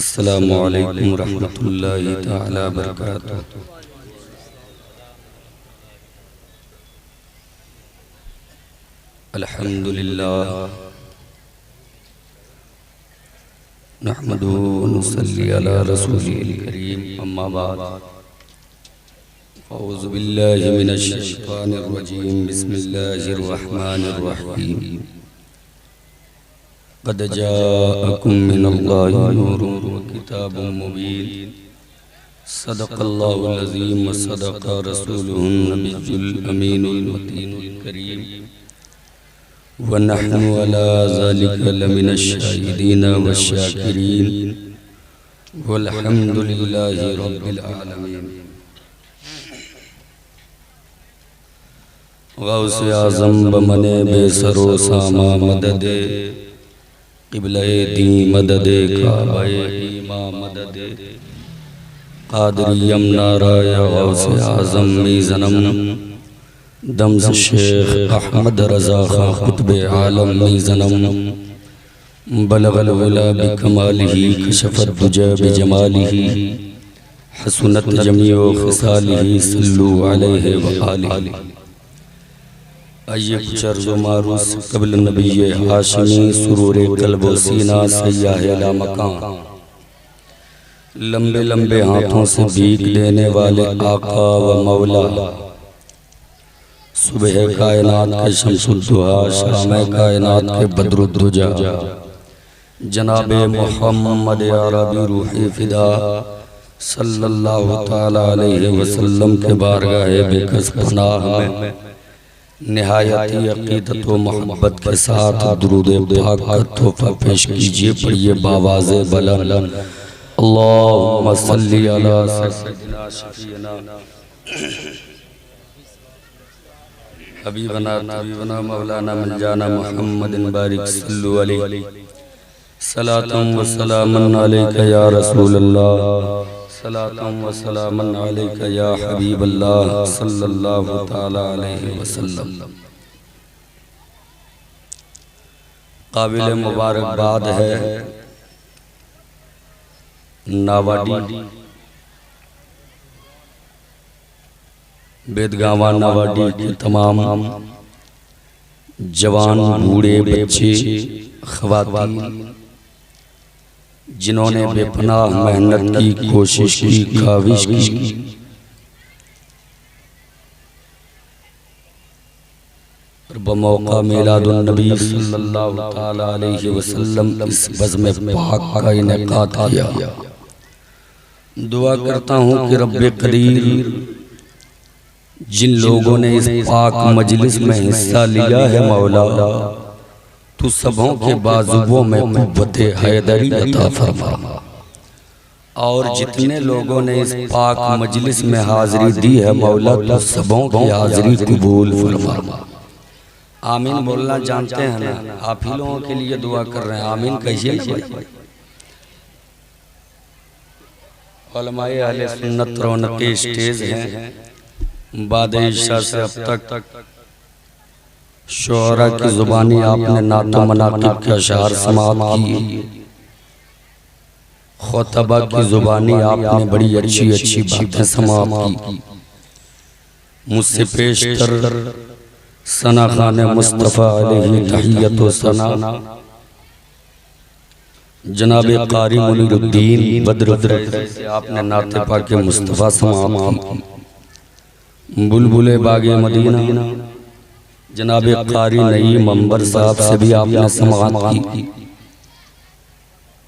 السلام علیکم ورحمۃ اللہ تعالی وبرکاتہ۔ الحمدللہ نحمدہ ونصلی علی رسولہ الکریم، اما بعد اعوذ باللہ من الشیطان الرجیم، بسم اللہ الرحمن الرحیم۔ قد جاءکم من اللہ نور وکتاب مبین، صدق اللہ العظیم وصدق رسولہ النبی الامین المتین الکریم، ونحن علی ذلک لمن الشاہدین والشاکرین، والحمد للہ رب العالمین۔ غوث اعظم بمن بے سر و ساما مدد، قبلہ دین مدد، کعبہ ایمان مدد، قادری امنارا یا غوث اعظم میزنم، دمز شیخ احمد رضا خان قطب عالم میزنم، بلغ العلا بکمالہ کشف الدجى بجمالہ، حسنت جمیع خصالہ صلو علیہ وآلہ۔ آئیے کچھ عرض و معروض قبل نبی ہاشمی، سرور قلب و سینہ سیاہ اعلی مقام، لمبے لمبے ہاتھوں سے بھیک دینے والے آقا و مولا، صبح کائنات کے شمس الضحیٰ، شام کائنات کے بدر الدجا، جناب محمد عربی روحی فدا صلی اللہ تعالی علیہ وسلم کے بارگاہ بے کس پناہ میں نہایتی عقیدت و محبت کے ساتھ درود پاک کا تحفہ پیش کیجئے۔ پڑھیے باواز بلند، اللہم صلی علی سیدنا شفیعنا حبیبنا طبیبنا مولانا من جانا محمد بارک صلو علیہ، صلاة و سلام علیکہ یا رسول اللہ، صلاة و سلام علیکہ یا حبیب اللہ صلی اللہ تعالی علیہ وسلم۔ قابل مبارکباد ہے ناواڈی، بیدگاواں ناواڈی کے تمام جوان بوڑھے بچے خواتین جنہوں نے بے پناہ محنت کی، کوشش کی، کاوش کی، اور بموقع میلاد النبی صلی اللہ تعالی علیہ وسلم اس بزم پاک کا انعقاد کیا۔ دعا کرتا ہوں کہ رب قدیر جن لوگوں نے اس پاک مجلس میں حصہ لیا ہے مولا، تو سبوں کے بازووں میں قوت حیدری عطا فرما، اور جتنے لوگوں نے اس پاک مجلس میں حاضری دی ہے مولا، تو سبوں کی حاضری قبول فرما۔ آمین بولنا جانتے ہیں نا؟ آپ ہی لوگوں کے لیے دعا کر رہے ہیں، آمین کہیے نا بھائی۔ علماء اہل سنت رونق اسٹیج ہیں، بعد عشاء سے اب تک شعراء کی زبانی آپ نے نعت و مناقب کے اشعار سماعت کی، خطبہ کی زبانی آپ نے بڑی اچھی اچھی باتیں سماعت کی۔ مجھ سے پیش کر ثنا خان مصطفیٰ علیہ تحیت و ثنا جناب قاری منیر الدین بدر سے آپ نے نعت پاک مصطفیٰ سماعت کی۔ بلبل باغ مدینہ جناب قاری نئی منبر صاحب سے بھی آپ نے سماعت کی۔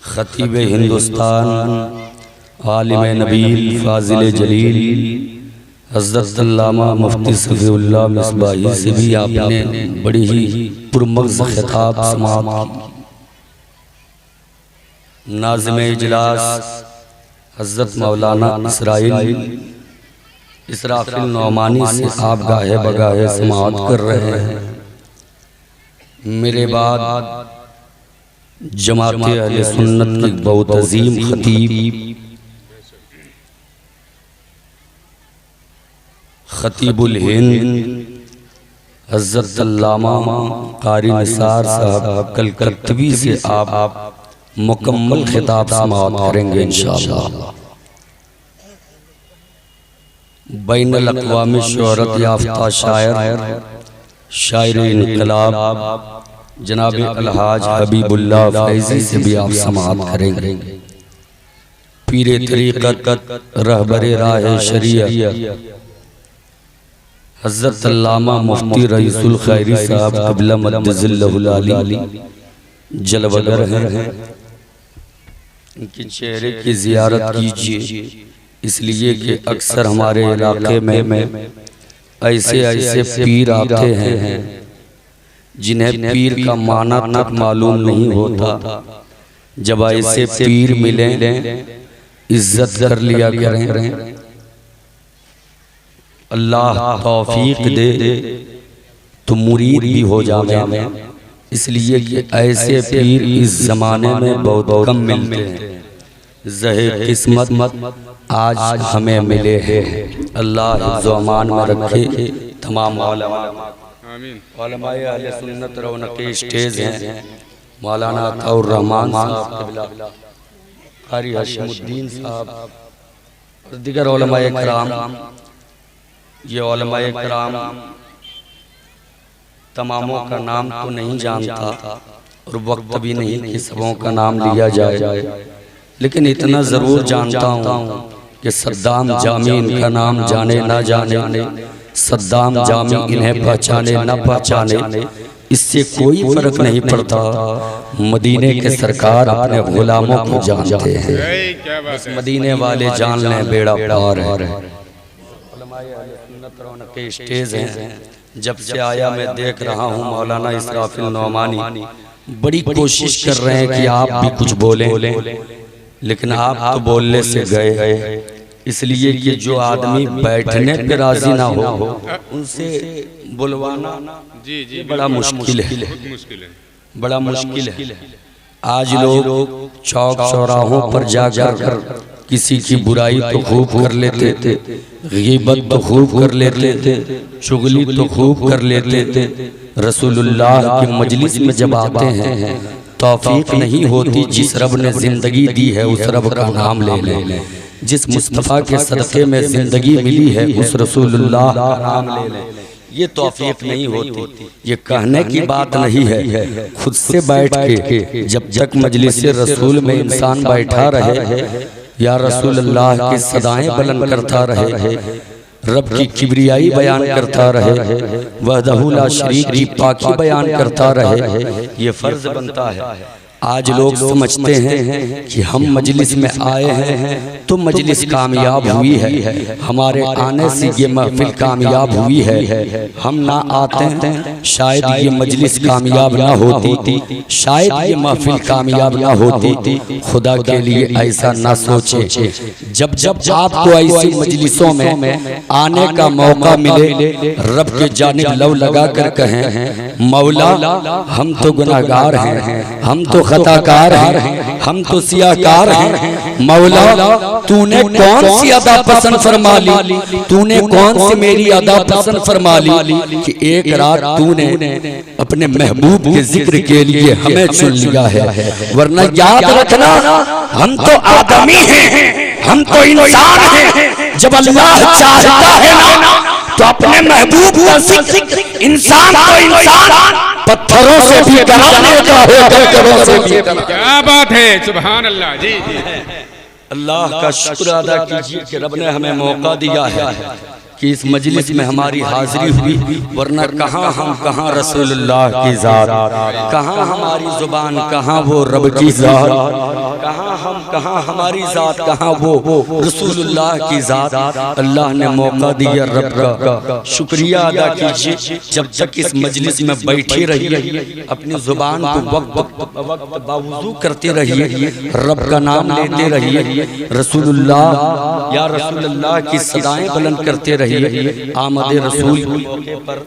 خطیب ہندوستان، عالم نبیل، فاضل جلیل حضرت علامہ مفتی صفی اللہ مصباحی سے بھی آپ نے بڑی ہی پرمغز خطاب سماعت کی۔ ناظم اجلاس حضرت مولانا اسرافیل نعمانی سے آپ گاہے بگاہے سماعت کر رہے ہیں۔ میرے بعد جماعت اہل سنت کی بہت عظیم خطیب الہند حضرت علامہ قاری نثار صاحب کلکتوی سے آپ مکمل خطاب سماعت کریں گے انشاءاللہ۔ بین الاقوامی شہرت یافتہ شاعر انقلاب جناب الحاج حبیب اللہ فیضی سے بھی آپ سماعت کریں گے۔ پیر طریقت رہبر راہ شریعت حضرت علامہ مفتی رئیس الخیری صاحب قبلہ مد ظلہ العالی جلوگر ہیں، ان کے چہرے کی زیارت کیجئے، اس لیے کہ اکثر ہمارے علاقے میں ایسے پیر آتے ہیں جنہیں پیر کا معنی تک معلوم نہیں ہوتا۔ جب ایسے پیر ملیں عزت کر لیا کریں، اللہ توفیق دے تو مرید بھی ہو جائیں، اس لیے کہ ایسے پیر اس زمانے میں بہت کم ملتے ہیں۔ زہر قسمت آج ہمیں ملے ہیں، اللہ حفظ و امان میں رکھے تمام علماء اہل سنت رونق اسٹیج ہیں، مولانا عطا الرحمن صاحب قبلہ، قاری ہاشم الدین صاحب اور دیگر علماء کرام۔ یہ علماء کرام تماموں کا نام تو نہیں جانتا اور وقت بھی نہیں کہ سبوں کا نام لیا جائے، لیکن اتنا ضرور جانتا ہوں کہ صدام جامی ان کا نام جانے نہ جانے، صدام جامی انہیں پہچانے نہ پہچانے، اس سے کوئی فرق نہیں پڑتا، مدینے کے سرکار اپنے غلاموں کو جانتے ہیں، بس مدینے والے جان لیں بیڑا پار ہے۔ علماء اہل سنت رونق اسٹیج ہیں، جب سے آیا میں دیکھ رہا ہوں مولانا اسرافیل نعمانی بڑی کوشش کر رہے ہیں کہ آپ بھی کچھ بولیں، لیکن آپ تو بولنے سے گئے، اس لیے کہ جو آدمی بیٹھنے پہ راضی نہ ہو ان سے بلوانا بڑا مشکل ہے، بڑا مشکل ہے۔ آج لوگ چوک چوراہوں پر جا کر کسی کی برائی تو خوب کر لیتے تھے، غیبت تو خوب کر لیتے تھے، چغلی تو خوب کر لیتے تھے، رسول اللہ کی مجلس میں جب آتے ہیں توفیق نہیں ہوتی جس رب نے زندگی دی ہے اس رب کا نام لے لیں، جس مصطفیٰ کے صدقے میں زندگی ملی ہے اس رسول اللہ کا نام لے لیں، یہ توفیق نہیں ہوتی۔ یہ کہنے کی بات نہیں ہے، خود سے بیٹھ کے جب تک مجلس رسول میں انسان بیٹھا رہے، یا رسول اللہ کی صدائیں بلند کرتا رہے، رب کی کبریائی بیان کرتا رہے، وحدہ لا شریک کی پاکی بیان کرتا رہے، یہ فرض بنتا ہے۔ آج لوگ سمجھتے ہیں کہ ہم مجلس میں آئے ہیں تو مجلس کامیاب ہوئی ہے، ہمارے آنے سے یہ محفل کامیاب ہوئی ہے، ہم نہ آتے ہیں شاید یہ مجلس کامیاب نہ ہوتی، شاید یہ محفل کامیاب نہ ہوتی۔ خدا کے لیے ایسا نہ سوچے، جب آپ کو ایسی مجلسوں میں آنے کا موقع ملے، رب کے جانب لو لگا کر کہیں مولا ہم تو گناہگار ہیں، ہم تو خطاکار ہیں، ہم تو سیاہکار ہیں، مولا تو نے کون سی ادا پسند فرما لی، تو نے کون سی میری ادا پسند فرما لی کہ ایک رات تو نے اپنے محبوب کے ذکر کے لیے ہمیں چن لیا ہے، ورنہ یاد رکھنا ہم تو آدمی ہیں، ہم تو انسان ہیں، جب اللہ چاہتا ہے نا تو اپنے محبوب کا ذکر انسان تو انسان پتھروں سے بھی کرا لیتا ہے، کنکروں سے بھی کرا۔ کیا بات ہے، سبحان اللہ۔ جی اللہ کا شکر ادا کیجئے کہ رب نے ہمیں موقع دیا ہے کہ اس مجلس میں ہماری حاضری ہوئی، ورنہ کہاں ہم کہاں رسول اللہ کی ذات، کہاں ہماری زبان کہاں وہ رب کی ذات، کہاں ہم کہاں ہماری ذات کہاں وہ رسول اللہ کی ذات۔ اللہ نے موقع دیا، رب کا شکریہ ادا کیجئے۔ جب تک اس مجلس میں بیٹھی رہیے، اپنی زبان کو وقت باوضو کرتے رہیے، رب کا نام لیتے رہیے، رسول اللہ یا رسول اللہ کی صدائیں بلند کرتے رہیے، رہیے۔ آمد رسول کے موقع پر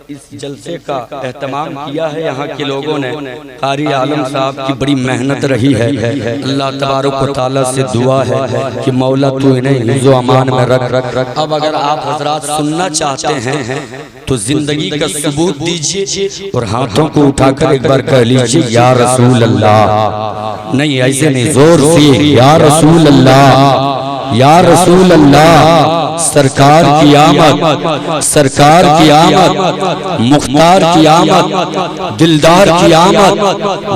اس جلسے کا اہتمام کیا ہے یہاں کے لوگوں نے۔ قاری عالم صاحب کی بڑی محنت رہی ہے۔ اللہ تبارک و تعالیٰ سے دعا ہے کہ مولا تو انہیں حفظ و امان میں رکھ۔ اب اگر آپ حضرات سننا چاہتے ہیں تو زندگی کا ثبوت دیجئے اور ہاتھوں کو اٹھا کر ایک بار کہہ لیجئے یا رسول اللہ۔ نہیں ایسے نہیں، زور سے یا رسول اللہ، یا رسول اللہ۔ سرکار کی آمد، سرکار کی آمد، مختار کی آمد، دلدار کی آمد،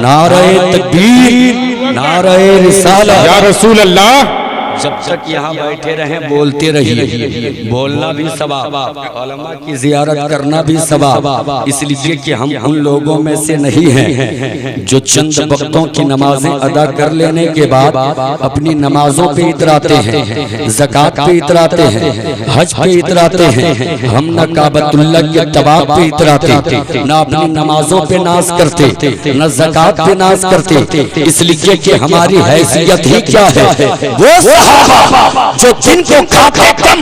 نعرہ تکبیر، نعرہ رسالہ، یا رسول اللہ۔ جب تک یہاں بیٹھے رہیں بولتے رہیے، بولنا بھی ثواب، علماء کی زیارت کرنا بھی ثواب، اس لیے کہ ہم ان لوگوں میں سے نہیں ہیں جو چند وقتوں کی نمازیں ادا کر لینے کے بعد اپنی نمازوں پہ اتراتے ہیں، زکوٰۃ پہ اتراتے ہیں، حج پہ اتراتے ہیں۔ ہم نہ کعبۃ اللہ کے طواف پہ اتراتے، نہ اپنی نمازوں پہ ناز کرتے، نہ زکوٰۃ پہ ناز کرتے، اس لیے کہ ہماری حیثیت ہی کیا ہے۔ وہ صحابہ جو جن کو کھاتے کم،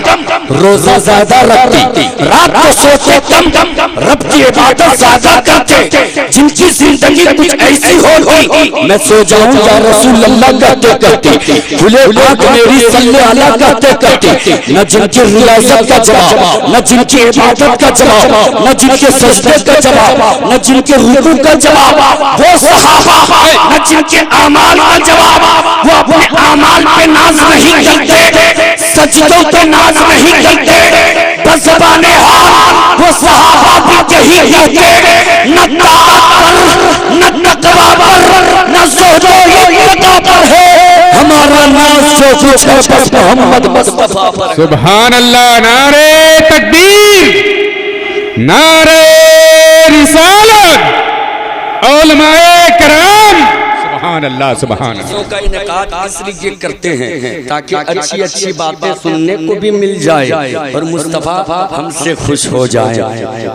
روزہ زیادہ رکھتے، رات کو سوتے کم، رب کی عبادت زیادہ کرتے، جن کی زندگی کچھ ایسی ہوتی میں سو جاؤں یا رسول اللہ کہتے کرتے، کھلے آنکھ میری صلی اللہ کہتے کرتے، نہ جن کی ریاضت کا جواب، نہ جن کی عبادت کا جواب، نہ جن کے سجدے کا جواب، نہ جن کے رکوع کا جواب، وہ صحابہ نہ جن کے اعمال کا جواب، وہ اپنے اعمال پہ ناز نہیں کرتے، سجدوں پہ ناز نہیں کرتے، بس زبان حال وہ صحابہ بھی یہی کہتے، نہ طاعت پر، نہ تقویٰ پر، نہ زہد و اتقیٰ پر ہے ہمارا ناز، جو کچھ ہے بس محمد مصطفیٰ پر۔ سبحان اللہ، نعرہ تکبیر، نعرہ رسالت، علماء کرام، سبحان اللہ، سبحان اللہ۔ کا انعقاد اس لیے کرتے ہیں تاکہ اچھی اچھی باتیں سننے کو بھی مل جائے اور مصطفیٰ ہم سے خوش ہو جائے،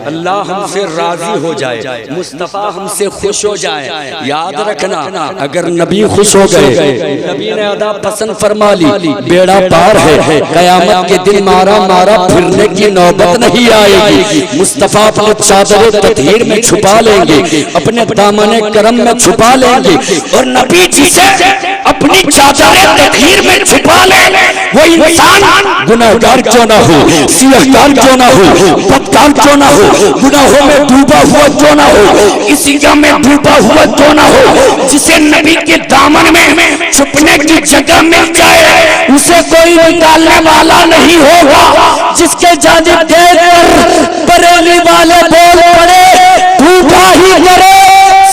اللہ ہم سے راضی ہو جائے، مصطفیٰ ہم سے خوش ہو جائے۔ یاد رکھنا اگر نبی خوش ہو گئے، نبی نے ادا پسند فرما لی، بیڑا پار ہے، قیامت کے دن مارا مارا پھرنے کی نوبت نہیں آئے گی۔ مصطفیٰ اپنے چادر تطہیر میں چھپا لیں گے، اپنے دامن کرم میں چھپا لیں گے، اور نبی جسے اپنی چادر تطہیر میں چھپا لے وہ انسان گناہگار کیوں نہ ہو، سیاہکار کیوں نہ ہو، بدکار کیوں نہ ہو، گناہوں میں ڈوبا ہوا کیوں نہ ہو، اسی جگہ میں ڈوبا ہوا کیوں نہ ہو، جسے نبی کے دامن میں چھپنے کی جگہ مل جائے اسے کوئی نکالنے والا نہیں ہوگا۔ جس کے جانب دیکھ کر بریلی والے بول پڑے ڈوبا ہی کرے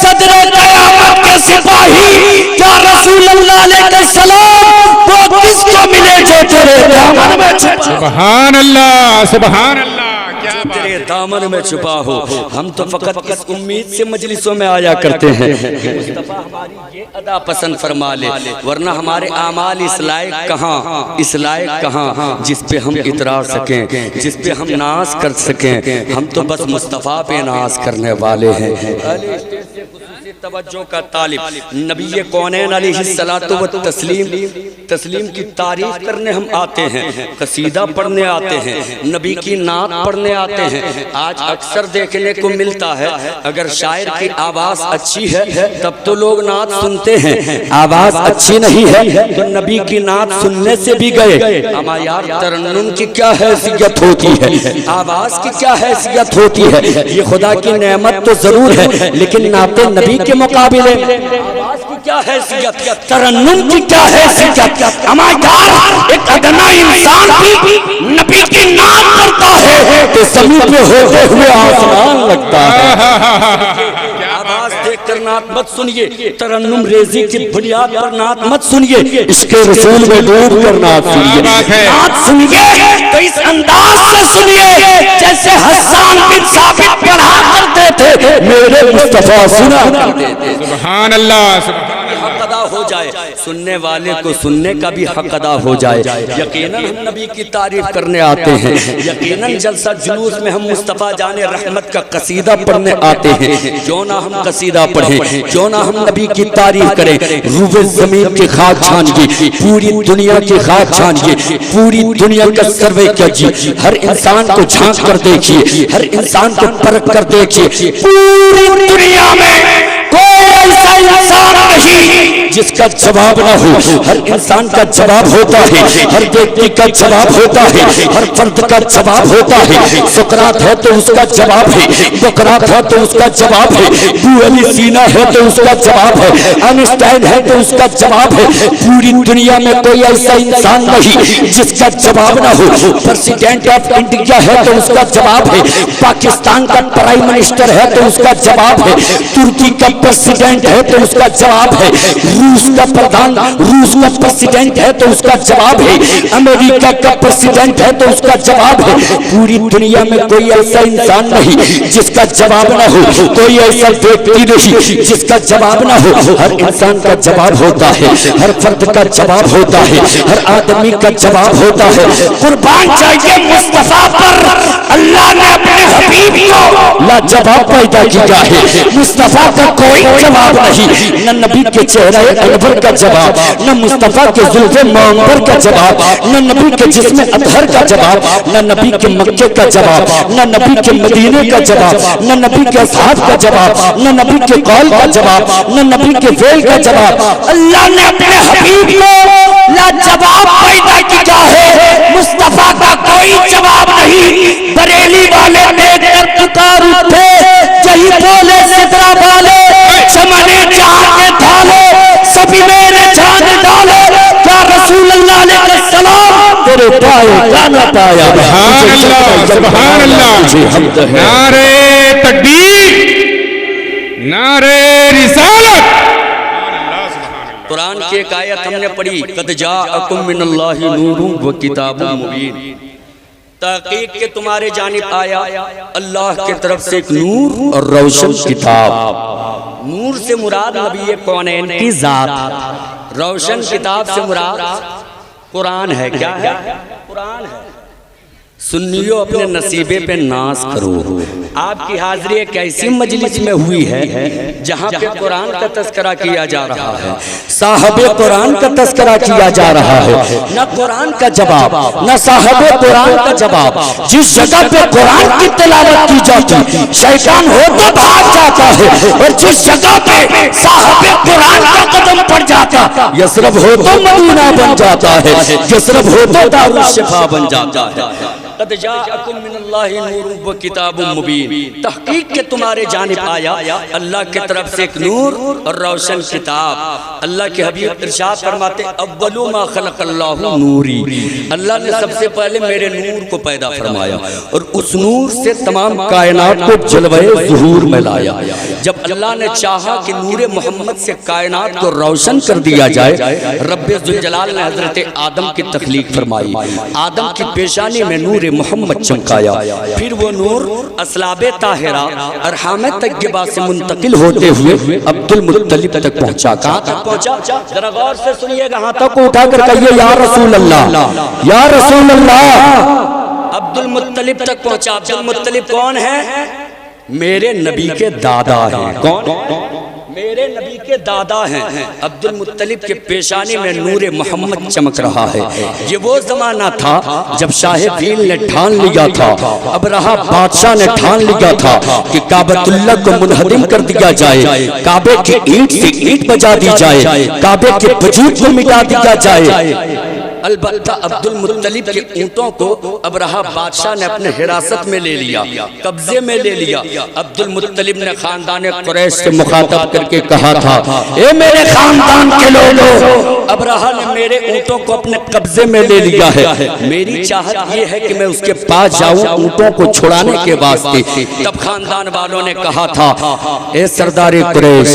صدر قیامت کے سپاہی، کیا رسول اللہ علیہ السلام وہ کس کو ملے جو تیرے دامن میں چھپا، سبحان اللہ، سبحان اللہ، کیا بات تیرے دامن میں چھپا ہو۔ ہم تو فقط اس امید سے مجلسوں میں آیا کرتے ہیں کہ مصطفیٰ ہماری یہ ادا پسند فرما لے، ورنہ ہمارے اعمال اس لائق کہاں، اس لائق کہاں جس پہ ہم اترا سکیں، جس پہ ہم ناز کر سکیں۔ ہم تو بس مصطفیٰ پہ ناز کرنے والے ہیں۔ توجہ کا طالب، نبی کونین علیہ الصلوۃ والتسلیم کی تعریف کرنے ہم آتے ہیں، قصیدہ پڑھنے آتے ہیں، نبی کی نعت پڑھنے آتے ہیں۔ آج اکثر دیکھنے کو ملتا ہے اگر شاعر کی آواز اچھی ہے تب تو لوگ نعت سنتے ہیں، آواز اچھی نہیں ہے تو نبی کی نعت سننے سے بھی گئے۔ اما یار ترنم کی کیا حیثیت ہوتی ہے، آواز کی کیا حیثیت ہوتی ہے، یہ خدا کی نعمت تو ضرور ہے لیکن نعت نبی کے مقابلے آواز کی کیا حیثیت، ترنم کی کیا حیثیت۔ ہمارا ایک ادنا انسان بھی نبی کی نعت کرتا ہے تو زمین پہ ہوتے ہوئے آسمان لگتا ہے۔ آواز دیکھ کر نعت مت سنیے، ترنم ریزی کی بنیاد پر نعت مت سنیے، عشق رسول میں ڈوب کر نعت سنیے۔ نعت سنیے تو اس انداز سے سنیے جیسے حسان بن ثابت پڑھا کرتے تھے، میرے مصطفیٰ سنا کرتے تھے۔ سبحان اللہ، سبحان اللہ۔ ادا ہو جائے، سننے والے کو سننے کا بھی حق ادا ہو جائے۔ یقیناً ہم نبی کی تعریف کرنے آتے ہیں، یقیناً جلسہ جلوس میں ہم مصطفیٰ جان رحمت کا قصیدہ پڑھنے آتے ہیں۔ کیوں نہ ہم قصیدہ پڑھیں، کیوں نہ ہم نبی کی تعریف کریں۔ روح زمین کی خاک چھانیے، پوری دنیا کی خاک چھانیے، پوری دنیا کا سروے کیجیے، ہر انسان کو جھانک کر دیکھیے، ہر انسان کو پرکھ کر دیکھیے، پوری دنیا میں کوئی ایسا انسان نہیں جس کا جواب نہ ہو۔ ہر انسان کا جواب ہوتا ہے، ہر ویکتی کا جواب ہوتا ہے، ہر فرد کا جواب ہوتا ہے۔ سقراط ہے تو اس کا جواب ہے، سقراط ہے تو اس کا جواب ہے، ابو علی سینا ہے تو اس کا جواب ہے، آئنسٹائن ہے تو اس کا جواب ہے۔ پوری دنیا میں کوئی ایسا انسان نہیں جس کا جواب نہ ہو۔ پریزیڈنٹ آف انڈیا ہے تو اس کا جواب ہے، پاکستان کا پرائم منسٹر ہے تو اس کا جواب ہے، ترکی کا پریزیڈنٹ ہے تو اس کا جواب ہے، روس کا پردھان، روس کا پریزیڈنٹ ہے تو اس کا جواب ہے، امریکہ کا پریزیڈنٹ ہے تو اس کا جواب ہے۔ پوری دنیا میں کوئی ایسا انسان نہیں جس کا جواب نہ ہو، کوئی ایسا ویکتی نہیں جس کا جواب نہ ہو۔ ہر انسان کا جواب ہوتا ہے، ہر فرد کا جواب ہوتا ہے، ہر آدمی کا جواب ہوتا ہے۔ قربان چاہیے مصطفیٰ پر، اللہ نے اپنے حبیب کو لاجواب پیدا کیا ہے۔ مصطفیٰ کا کوئی جواب نہیں، نہ نبی کے چہرہ انور کا جواب، نہ مصطفیٰ کے زلف معمر کا جواب، نہ نبی کے جسم اطہر کا جواب، نہ نبی کے مکے کا جواب، نہ نبی کے مدینے کا جواب، نہ نبی کے اصحاب کا جواب، نہ نبی کے قول کا جواب، نہ نبی کے فعل کا جواب۔ اللہ نے اپنے حبیب کو لاجواب پیدا کیا ہے، مصطفیٰ کا کوئی جواب نہیں۔ بریلی والے دیکھ کر پکار اٹھے، جہی بولے سدرا والے، چمنے جہاں کے ڈھالے، سبھی میرے جان ڈالے، کیا رسول اللہ علیہ السلام تیرے پائے جانا پایا۔ سبحان اللہ، سبحان اللہ، نعرہ تکبیر، نعرہ رسالت۔ قرآن کی ایک آیت ہم نے پڑھی، قد جاءکم من اللہ نور و کتاب مبین، تحقیق کہ تمہارے جانب آیا اللہ کی طرف سے ایک نور اور روشن کتاب۔ نور سے مراد نبی کونین کی ذات، روشن کتاب سے مراد قرآن ہے۔ کیا ہے؟ قرآن ہے۔ سنیو اپنے نصیبے پہ ناز کرو۔ آپ کی حاضری ایک ایسی مجلس میں ہوئی ہے جہاں پہ قرآن کا تذکرہ کیا جا رہا ہے، صاحب قرآن کا تذکرہ کیا جا رہا ہے۔ نہ قرآن کا جواب، نہ صاحب قرآن کا جواب۔ جس جگہ پہ قرآن کی تلاوت کی جاتی شیطان ہو تو بھاگ جاتا ہے، اور جس جگہ پہ صاحب قرآن کا قدم پڑ جاتا یثرب ہو تو مدینہ بن جاتا ہے، یثرب ہو تو دارالشفا بن جاتا ہے۔ قد جاءکم من اللہ نور و کتاب مبین، تحقیق کہ تمہارے جانب آیا اللہ کی طرف سے ایک نور اور روشن کتاب۔ اللہ کے حبیب ارشاد فرماتے اول ما خلق اللہ نوری، اللہ نے سب سے پہلے میرے نور کو پیدا فرمایا اور اس نور سے تمام کائنات کو جلوہ ظہور میں لایا۔ جب اللہ نے چاہا کہ نور محمد سے کائنات کو روشن کر دیا جائے، رب ذوالجلال نے حضرت آدم کی تخلیق فرمائی، آدم کی پیشانی میں نور محمد چمکایا، پھر وہ نور اسلاب طاہرہ ارحام طیبہ سے منتقل ہوتے ہوئے عبد المطلب تک پہنچا۔ کہاں تک پہنچا؟ ذرا غور سے سنیے گا، ہاں تک اٹھا کر کہیے یا رسول اللہ، یا رسول اللہ۔ عبد المطلب تک پہنچا۔ عبد المطلب کون ہے؟ میرے نبی کے دادا ہیں۔ کون؟ میرے نبی کے دادا ہیں۔ عبد المطلب کے پیشانی میں نور محمد چمک رہا ہے۔ یہ وہ زمانہ تھا جب شاہ فیل نے ٹھان لیا تھا، ابرہہ بادشاہ نے ٹھان لیا تھا کہ کعبۃ اللہ کو منہدم کر دیا جائے، کعبے کی اینٹ سے اینٹ بجا دی جائے، کعبے کے وجود کو مٹا دیا جائے۔ البتہ عبد المطلب کے اونٹوں کو ابرہہ بادشاہ نے اپنے حراست میں لے لیا، قبضے میں لے لیا۔ عبد المطلب نے خاندان قریش سے مخاطب کر کے کہا تھا، اے میرے خاندان کے لوگوں، ابرہہ نے میرے اونٹوں کو اپنے قبضے میں لے لیا ہے، میری چاہت یہ ہے کہ میں اس کے پاس جاؤں اونٹوں کو چھڑانے کے واسطے۔ تب خاندان والوں نے کہا تھا، اے سردار قریش،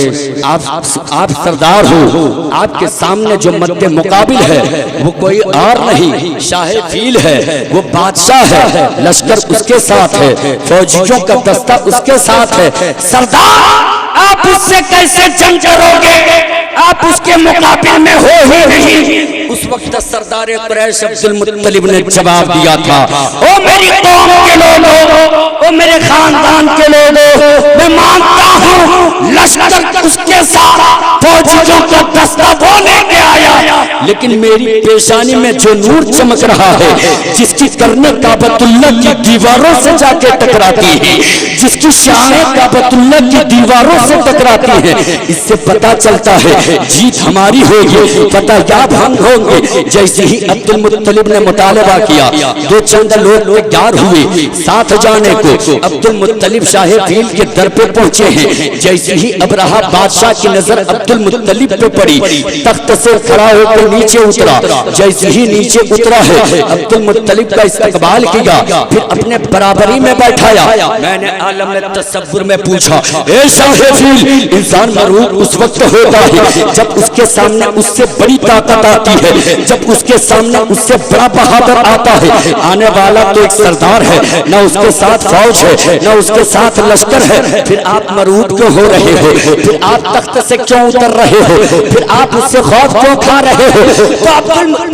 آپ سردار ہو، آپ کے سامنے جو مد مقابل ہے وہ کوئی اور نہیں، شاہ فیل ہے، وہ بادشاہ ہے، لشکر اس کے ساتھ ہے، فوجیوں کا دستہ اس کے ساتھ ہے۔ سردار آپ اس سے کیسے جنگ کرو گے؟ آپ اس کے مقابل میں ہو ہی نہیں۔ اس وقت سردار قریش عبد المطلب نے جواب دیا تھا، او میری قوم کے لوگوں، او میرے خاندان کے لوگوں، میں مانتا ہوں لشکر اس کے ساتھ فوجیوں کا دستہ وہ لے کے آیا، لیکن میری پیشانی میں جو نور چمک رہا ہے، جس کی کرنے کعبۃ اللہ کی دیواروں سے جا کے ٹکراتی ہے، جس کی شاہیں کعبۃ اللہ کی دیواروں سے ٹکراتی ہیں، اس سے پتہ چلتا ہے جیت ہماری ہوگی، فتح یاب ہم ہوں گے۔ جیسے ہی عبد المطلب نے مطالبہ کیا، دو چند لوگ تیار ہوئے ساتھ جانے کو۔ عبد المطلب شاہ فیل کے در پہ پہنچے ہیں، جیسے ہی ابرہہ بادشاہ کی نظر عبد المطلب پہ پڑی، تخت سے کھڑا ہو کر نیچے اترا۔ جیسے ہی نیچے اترا ہے، عبد المطلب کا استقبال کیا، پھر اپنے برابری میں بیٹھایا۔ میں نے عالم تصور میں پوچھا، اے شاہ فیل، انسان مرعوب اس وقت ہوتا ہے جب اس کے سامنے اس سے بڑی طاقت آتی ہے، جب اس کے سامنے اس سے بڑا بہادر آتا ہے۔ آنے والا تو ایک سردار ہے، نہ اس کے ساتھ فوج ہے، نہ اس کے ساتھ لشکر ہے، پھر آپ مرعوب کیوں ہو رہے ہو؟ پھر آپ تخت سے کیوں اتر رہے ہو؟ پھر آپ اس سے خوف کیوں کھا رہے ہو؟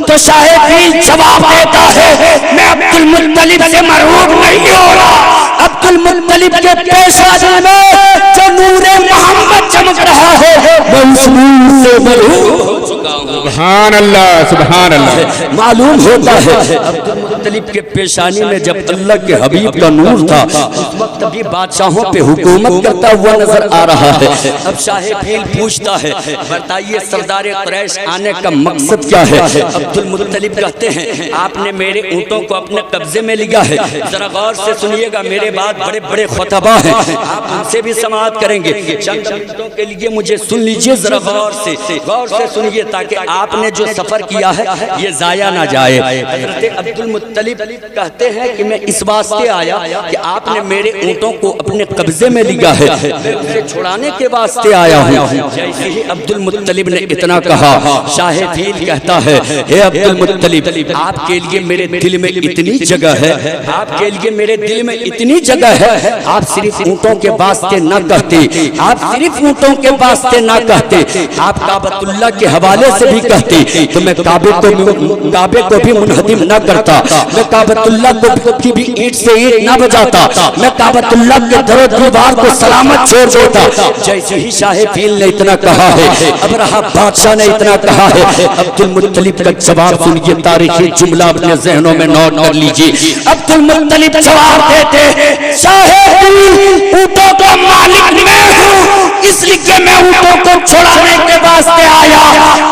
تو شاہ فیل جواب دیتا ہے، میں عبد المطلب سے مرعوب نہیں ہو رہا، عبد المطلب کے پیشانی میں جو نور محمد چمک رہا ہے، میں اس نور سے مرعوب ہو چکا ہوں۔ سبحان اللہ، سبحان اللہ۔ معلوم ہوتا ہے عبد المطلب کے پیشانی میں جب اللہ کے حبیب کا نور تھا، اس وقت بھی بادشاہوں پہ حکومت کرتا ہوا نظر آ رہا ہے۔ اب شاہ فیل پوچھتا ہے، بتائیے سردار قریش آنے کا مقصد کیا ہے؟ عبد المطلب کہتے ہیں، آپ نے میرے اونٹوں کو اپنے قبضے میں لیا ہے۔ ذرا غور سے سنیے گا، میرے بعد بڑے بڑے خطبہ ہیں، آپ ان سے بھی سماعت کریں گے۔ چند منٹوں کے لیے مجھے سن لیجئے، ذرا غور سے سنیے، تاکہ آپ نے جو سفر کیا ہے یہ ضائع نہ جائے۔ حضرت عبد المطلب کہتے ہیں کہ میں اس واسطے آیا کہ آپ نے میرے اونٹوں کو اپنے قبضے میں لیا ہے، میں اسے چھڑانے کے واسطے آیا ہوں۔ جیسے ہی عبد المطلب نے اتنا کہا، شاہ فیل کہتا ہے، اے عبد المطلب، آپ کے لیے میرے دل میں اتنی جگہ ہے، آپ کے لیے میرے دل میں اتنی جگہ ہے، آپ صرف اونٹوں کے واسطے نہ کہتے، آپ صرف اونٹوں کے واسطے نہ کہتے، آپ کعبۃ اللہ کے حوالے سے بھی کہتے تو میں کعبے کو بھی منہدم نہ کرتا، میں کعبۃ اللہ کو کی بھی اینٹ سے اینٹ نہ بجاتا، میں کعبۃ اللہ کے در و دیوار کو سلامت چھوڑ دیتا۔ جیسے ہی شاہ فیل نے اتنا کہا ہے، ابرہہ بادشاہ نے اتنا کہا ہے، عبد المطلب کا جواب سنیے، تاریخی جملہ اپنے ذہنوں میں نوٹ کر لیجئے۔ عبد المطلب جواب دیتے، شاہ فیل، اونٹوں کا مالک میں ہوں، اس لیے میں اونٹوں کو چھڑانے کے واسطے آیا،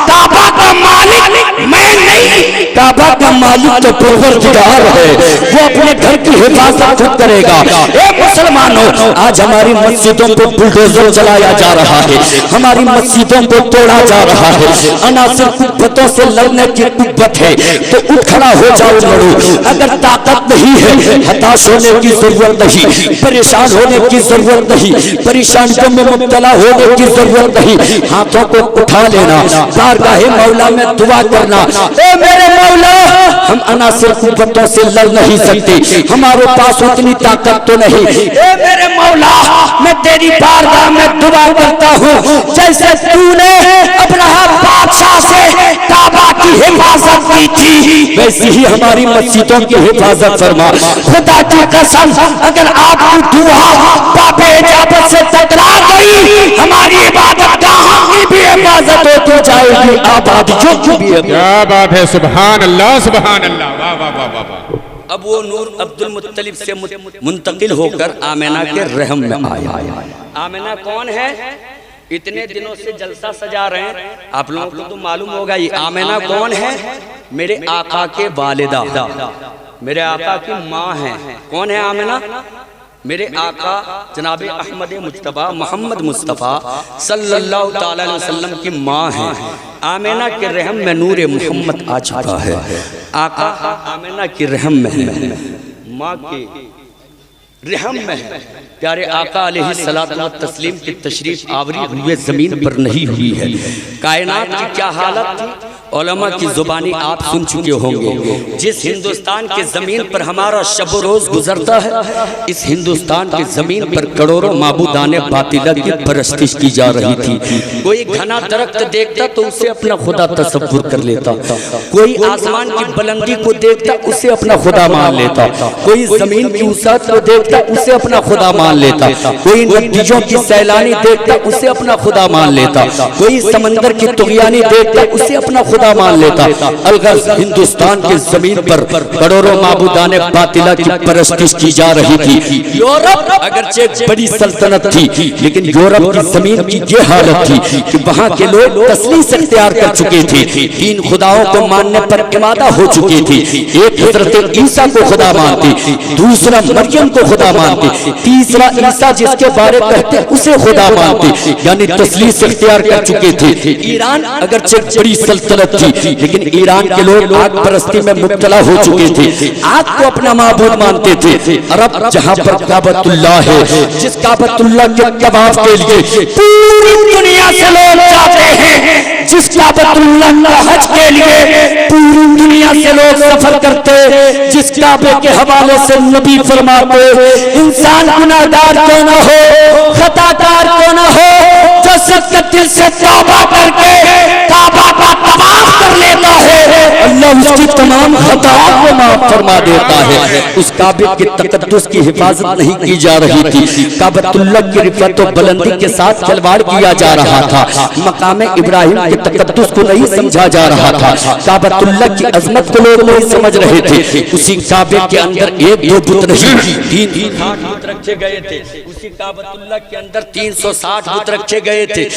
کعبہ کا مالک میں نہیں، کعبہ کا مالک تو پروردگار ہے، وہ اپنے گھر کی حفاظت خود کرے گا۔ اے مسلمانوں، آج ہماری مسجدوں کو بلڈوزر چلایا جا رہا ہے، ہماری مسجدوں کو توڑا جا رہا ہے، عناصر قوتوں سے لڑنے کی قوت ہے تو اٹھ کھڑا ہو جاؤ، لڑو۔ اگر طاقت نہیں ہے، ہتاش ہونے کی ضرورت نہیں، پریشان ہونے کی ضرورت نہیں، پریشانیوں میں مبتلا ہونے کی ضرورت نہیں، ہاتھوں کو اٹھا لینا، بارگاہ مولا میں دعا کرنا، اے میرے مولا، ہم عناصر قوتوں سے لڑ نہیں سکتے، ہمارے پاس اتنی طاقت تو نہیں، اے میرے مولا، میں تیری بارگاہ میں دعا کرتا ہوں، جیسے تو نے ابرہہ بادشاہ سے کعبہ کی حفاظت کی تھی، ویسے ہی ہماری مسجدوں کی حفاظت فرما۔ خدا کی قسم، اگر آپ کی دعا باب اجابت سے ٹکرا گئی، ہماری عبادت گاہوں کی بھی حفاظت ہوتی جائے گی، آبادیوں کی بھی حفاظت۔ کیا بات ہے، سبحان اللہ، سبحان اللہ، واہ واہ واہ واہ واہ۔ اب وہ نور عبد المطلب سے منتقل ہو کر آمنہ کے رحم میں آیا۔ آمنہ کون ہے؟ اتنے دنوں سے جلسہ سجا رہے ہیں، آپ لوگوں کو تو معلوم ہوگا یہ آمنہ کون ہے؟ میرے آقا کے والدہ، میرے آقا کی ماں ہے۔ کون ہے آمنہ؟ میرے آقا جناب احمد مجتبی محمد مصطفیٰ صلی اللہ تعالی علیہ وسلم کی ماں ہے۔ آمنہ کے رحم میں نور محمد آ چکا ہے، آقا آمنہ کی رحم میں ہے، ماں کے رحم میں ہے۔ پیارے آقا علیہ الصلوۃ والتسلیم کی تشریف آوری ہوئے زمین پر نہیں ہوئی ہے۔ کائنات کی کیا حالت تھی؟ علماء کی زبانی آپ سن چکے ہوں گے، جس ہندوستان کے زمین پر ہمارا شب و روز گزرتا ہے، اس ہندوستان کے زمین پر کروڑوں معبودان باطلہ کی پرستش کی جا رہی تھی۔ کوئی گھنا درخت دیکھتا تو اسے اپنا خدا تصور کر لیتا، کوئی آسمان کی بلندی کو دیکھتا اسے اپنا خدا مان لیتا، کوئی زمین کی وسعت کو دیکھتا اسے اپنا خدا مان لیتا، کوئی ندیوں کی سیلانی دیکھتا اسے اپنا خدا مان لیتا، کوئی سمندر کی طغیانی دیکھتا اسے اپنا خدا مان لیتا۔ الغرض ہندوستان کے زمین پر کروڑوں معبودان باطلہ کی پرستش کی جا رہی تھی۔ یورپ اگرچہ ایک بڑی سلطنت تھی، لیکن یورپ کی زمین کی یہ حالت تھی کہ وہاں کے لوگ تسلیس اختیار کر چکے تھے، تین خداؤں کو ماننے پر امادہ ہو چکے تھے۔ ایک حضرت عیسیٰ کو خدا مانتے، دوسرا مریم کو خدا مانتے، تیسرا عیسیٰ جس کے بارے کہتے اسے خدا مانتے، یعنی تسلیس اختیار کر چکے تھے۔ ایران اگرچہ بڑی سلطنت تھی، لیکن ایران کے لوگ آگ پرستی میں مبتلا ہو چکے تھے، آگ کو اپنا معبود مانتے تھے۔ عرب جہاں پر کعبۃ اللہ ہے، جس کعبۃ اللہ کے طواف کے لیے پوری دنیا سے لوگ جاتے ہیں، جس کعبۃ اللہ کا حج کے لیے پوری دنیا سے لوگ سفر کرتے، جس کعبے کے حوالے سے نبی فرماتے انسان گناہگار کیوں نہ ہو، خطا کار کیوں نہ ہو، جو صدق دل سے توبہ کر کے کعبہ کا طواف کر لیتا ہے، اللہ اس کی تمام خطاؤں کو معاف فرما دیتا ہے۔ اس کعبے کے تقدس کی حفاظت نہیں کی جا رہی تھی، کعبۃ اللہ کی رفعت و بلندی کے ساتھ کھلواڑ کیا جا رہا تھا، مقام ابراہیم کے تقدس کو نہیں سمجھا جا رہا تھا، کعبۃ اللہ کی عظمت کو لوگ نہیں سمجھ رہے تھے۔ اسی کعبے کے اندر ایک دو بت نہیں، 360 بت رکھے گئے تھے، اسی کعبۃ اللہ کے اندر 360 بت رکھے گئے تھے،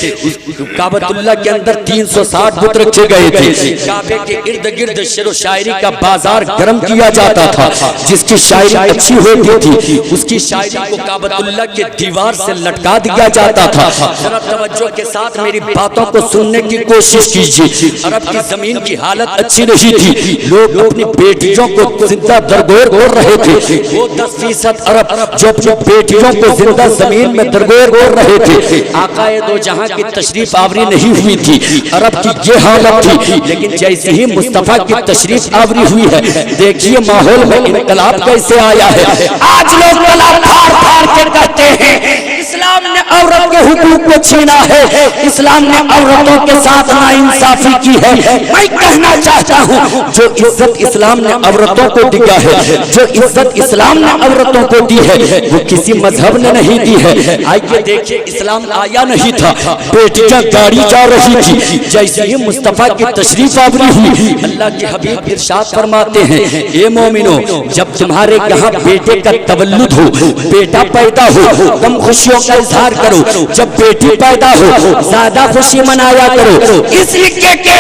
کعبۃ اللہ کے اندر 360 بت رکھے گئے تھے۔ کعبے کے ارد گرد شعر و شاعری کا بازار گرم کیا جاتا تھا، جس کی شاعری اچھی ہوتی تھی اس کی شاعری کو کعبۃ اللہ کے دیوار سے لٹکا دیا جاتا تھا۔ ذرا توجہ کے ساتھ میری باتوں کو سننے کی کوشش کیجیے۔ عرب کی زمین کی حالت اچھی نہیں تھی، لوگ اپنی بیٹیوں کو زندہ درگور کر رہے تھے۔ وہ 10% عرب جو اپنی بیٹیوں کو زندہ زمین میں درگور کر رہے تھے، آقا دو جہاں کی تشریف آوری نہیں ہوئی تھی، عرب کی یہ حالت تھی۔ لیکن جیسے ہی مصطفیٰ کی تشریف آوری ہوئی ہے، دیکھیے ماحول میں انقلاب کیسے آیا ہے۔ آج لوگ گلا پھاڑ پھاڑ کے کہتے ہیں اسلام نے عورت کے حقوق کو چھینا ہے، اسلام نے عورتوں کے ساتھ ناانصافی کی ہے۔ میں کہنا چاہتا ہوں جو عزت اسلام نے عورتوں کو دیا ہے، جو عزت اسلام نے عورتوں کو دی ہے، وہ کسی مذہب نے نہیں دی ہے۔ آئیے دیکھیں اسلام آیا نہیں تھا، بیٹیاں گاڑی جا رہی تھی، جیسے ہی مصطفیٰ کی تشریف آوری ہوئی اللہ کے حبیب ارشاد فرماتے ہیں اے مومنو جب تمہارے یہاں بیٹے کا تولد ہو، بیٹا پیدا ہو، تم خوشیوں کا اظہار کرو، جب بیٹی پیدا ہو زیادہ خوشی منایا کرو، اس لیے کہ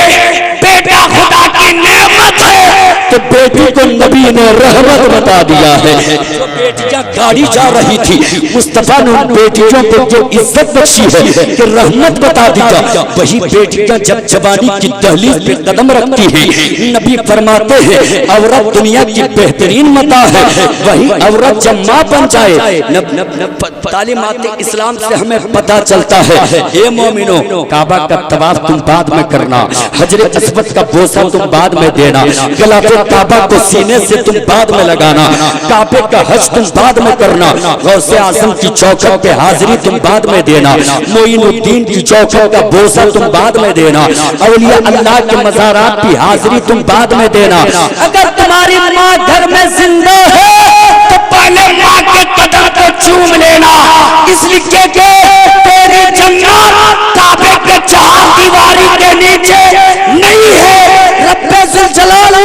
بیٹا خدا کی نعمت ہے تو بیٹی کو نبی نے رحمت بتا دیا ہے۔ جو بیٹیاں گاڑی جا رہی تھی مصطفیٰ نے ان بیٹیوں کو جو عزت بخشی ہے کہ رحمت بتا دیا، وہی بیٹیاں جب جوانی کی دہلیز پہ قدم رکھتی ہیں نبی فرماتے ہیں عورت دنیا کی بہترین متاع ہے، وہی عورت جب ماں بن جائے۔ تعلیمات اسلام سے ہمیں پتہ چلتا ہے اے مومنو کعبہ کا طواف تم بعد میں کرنا، حجر اسود کا بوسہ تم بعد میں دینا، غلاف کعبہ کو سینے سے تم بعد میں لگانا، کعبے کا حج تم بعد میں کرنا، غوث اعظم کی چوکھٹ پہ حاضری تم بعد میں دینا، معین الدین کی چوکھٹ کا بوسہ تم بعد میں دینا، اولیاء اللہ کے مزارات کی حاضری تم بعد میں دینا۔ اگر تمہاری ماں گھر میں زندہ ہے تو پہلے ماں کے قدم کو چوم لینا، اس لیے کہ تیری جنت کعبے کے چار دیواری کے نیچے نہیں ہے۔ رب ذوالجلال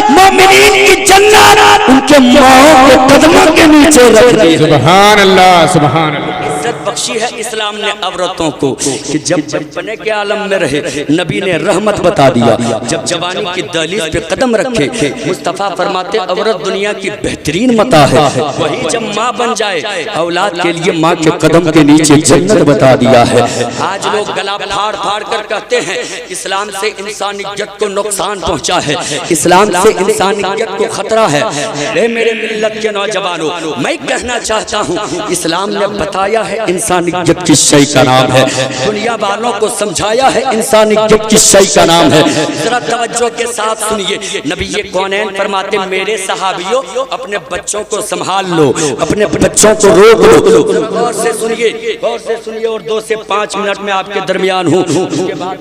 مومنین کی جنت ان کے ماں کے قدموں کے نیچے رکھ دی۔ سبحان اللہ سبحان اللہ۔ عزت بخشی ہے اسلام نے عورتوں کو کہ جب بچپنے کے عالم میں رہے نبی نے رحمت بتا دیا، جب جوانی کی دہلیز پہ قدم رکھے مصطفیٰ فرماتے عورت دنیا کی بہترین متاع ہے، وہی جب ماں بن جائے اولاد کے لیے ماں کے قدم کے نیچے جنت بتا دیا ہے۔ آج لوگ گلا پھاڑ پھاڑ کر کہتے ہیں اسلام سے انسانیت کو نقصان پہنچا ہے، اسلام سے انسانیت کو خطرہ ہے۔ اے میرے ملت کے نوجوانوں میں کہنا چاہتا ہوں اسلام نے بتایا ہے انسانیت کس شے کا نام ہے، دنیا والوں کو سمجھایا ہے انسانیت کس شے کا نام ہے۔ ذرا توجہ کے ساتھ سنیے، نبی کونین فرماتے میرے صحابیوں اپنے بچوں کو سنبھال لو، اپنے بچوں کو روک لو۔ غور سے سنیے اور 2 سے 5 منٹ میں آپ کے درمیان ہوں۔ اس کے بعد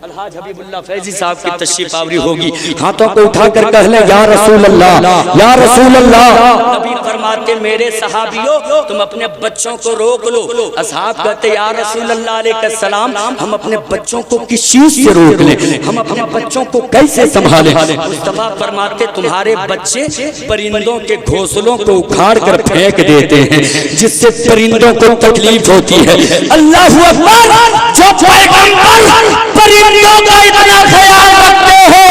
الحاج حبیب اللہ فیضی صاحب کی تشریف آوری ہوگی، ہاتھوں کو اٹھا کر کہہ لیں یا رسول اللہ، یا رسول اللہ۔ نبی فرماتے میرے صحابیوں تم اپنے بچوں کو روک لو۔ اصحاب کہتے یا رسول اللہ علیہ السلام ہم اپنے بچوں کو کس چیز سے روک لیں، ہم اپنے بچوں کو کیسے سنبھالیں؟ مصطفیٰ فرماتے تمہارے بچے پرندوں کے گھونسلوں کو اکھاڑ کر پھینک دیتے ہیں جس سے پرندوں کو تکلیف ہوتی ہے۔ اللہ اکبر، جو پیغمبر پرندوں کا اتنا خیال رکھتے ہو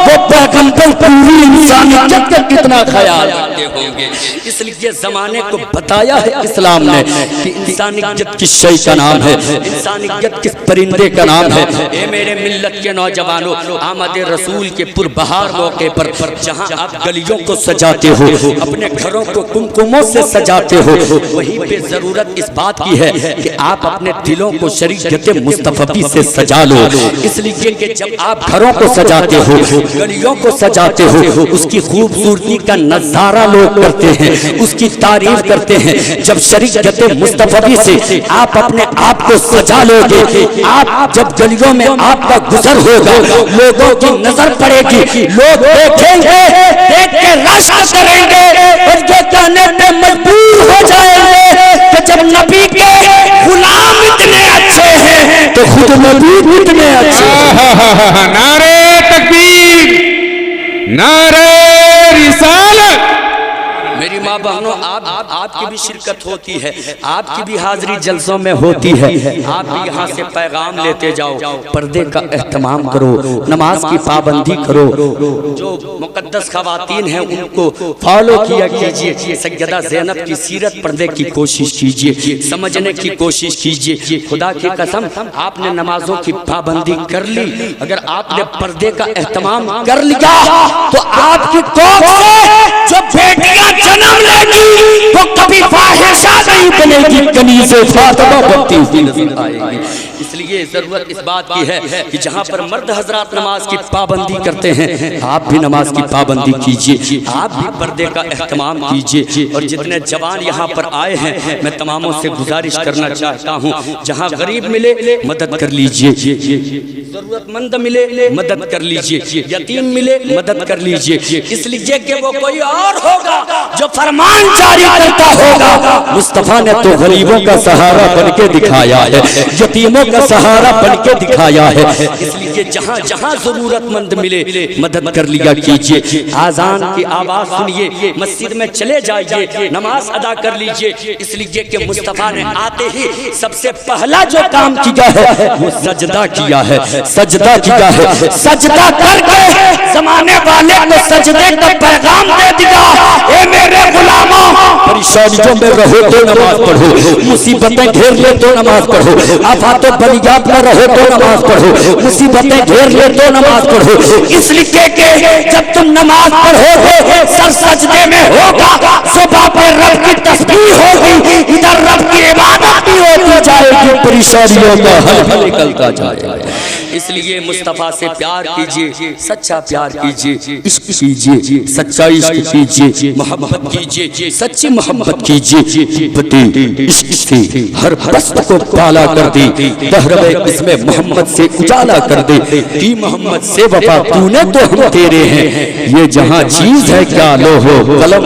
وہ پیغمبر پوری انسانیت کا کتنا خیال رکھتے ہوں گے۔ اس لیے زمانے کو بتایا ہے اسلام نے کہ انسانیت کس شے کا نام ہے، انسانیت کس پرندے کا نام ہے۔ اے میرے ملت کے نوجوانوں، آمد رسول کے پربہار موقع پر جہاں آپ گلیوں کو سجاتے ہو، اپنے گھروں کو کمکموں سے سجاتے ہو، وہیں پہ ضرورت اس بات کی ہے کہ آپ اپنے دلوں کو شریعت مصطفی سے سجا لو۔ اس لیے کہ جب آپ گھروں کو سجاتے ہو، گلیوں کو سجاتے ہو، اس کی خوبصورتی کا نظارہ لوگ کرتے ہیں، اس کی تعریف کرتے ہیں۔ جب شریعت مصطفی سے آپ اپنے آپ کو سجا لو گے، آپ جب گلیوں میں آپ کا گزر ہوگا، لوگوں کی نظر پڑے گی، لوگ دیکھیں گے، دیکھ کے رشک کریں گے اور یہ کہنے پہ مجبور ہو جائیں گے کہ جب نبی کے غلام اتنے اچھے ہیں تو خود نبی اتنے اچھے ہیں۔ نعرہ تکبیر، نعرہ رسالت۔ میری ماں بہنوں، آپ کی بھی شرکت ہوتی ہے، آپ کی بھی حاضری جلسوں میں ہوتی ہے، آپ بھی یہاں سے پیغام لیتے جاؤ، پردے کا اہتمام کرو، نماز کی پابندی کرو، جو مقدس خواتین ہیں ان کو فالو کیا کیجئے، سیدہ زینب کی سیرت پڑھنے کی کوشش کیجئے، سمجھنے کی کوشش کیجئے۔ خدا کی قسم آپ نے نمازوں کی پابندی کر لی، اگر آپ نے پردے کا اہتمام کر لیا تو آپ کی کوکھ سے جو بیٹیاں جنم لے گی وہ کبھی فاحشہ نہیں بنے گی، کنیز فاطمہ بنتی ہوئی نظر آئے گی۔ اس لیے ضرورت اس بات کی ہے کہ جہاں پر مرد حضرات نماز کی پابندی کرتے ہیں آپ بھی نماز کی پابندی کیجئے، آپ بھی پردے کا اہتمام کیجئے۔ اور جتنے جوان یہاں پر آئے ہیں میں تماموں سے گزارش کرنا چاہتا ہوں، جہاں غریب ملے مدد کر لیجئے، ضرورت مند ملے مدد کر لیجئے، یتیم ملے مدد کر لیجئے، اس لیے کہ وہ کوئی اور ہوگا جو فرمان جاری کرتا ہوگا۔ مصطفیٰ نے تو غریبوں کا سہارا بن کے دکھایا ہے، یتیموں کا سہارا بن کے دکھایا ہے، اس لیے جہاں جہاں ضرورت مند ملے مدد کر لیا کیجئے۔ آذان کی آواز سنیے، مسجد میں چلے جائیے، نماز ادا کر لیجئے، اس لیے کہ مصطفیٰ نے آتے ہی سب سے پہلا جو کام کیا ہے وہ سجدہ کیا ہے، سجدہ کیا ہے، سجدہ کر کے زمانے والے کو سجدے کا پیغام دے دیا۔ اے میرے غلاموں، پریشانیوں میں رہو تو نماز پڑھو، مصیبتیں گھیر لے تو نماز پڑھو، آفات و بلیات میں رہو تو نماز پڑھو، مصیبتیں گھیر لے تو نماز پڑھو، اس لیے کہ جب تم نماز پڑھو گے سر سجدے میں ہوگا، صبح پہ رب کی تسبیح ہوگی، ادھر رب کی عبادت بھی ہوتی جائے گی، پریشانیوں کا حل نکلتا جائے گا۔ اس لیے مصطفیٰ سے پیار کیجئے، سچا پیار کیجئے، عشق کیجئے، سچا عشق کیجئے، محبت کیجئے، سچی محبت کیجئے، بٹی عشق سے ہر پست کو پالا کر دے، دہرے اس میں محمد سے اجالا کر دے، کی محمد سے وفا تو نے تو ہم تیرے ہیں، یہ جہاں چیز ہے کیا لوح و قلم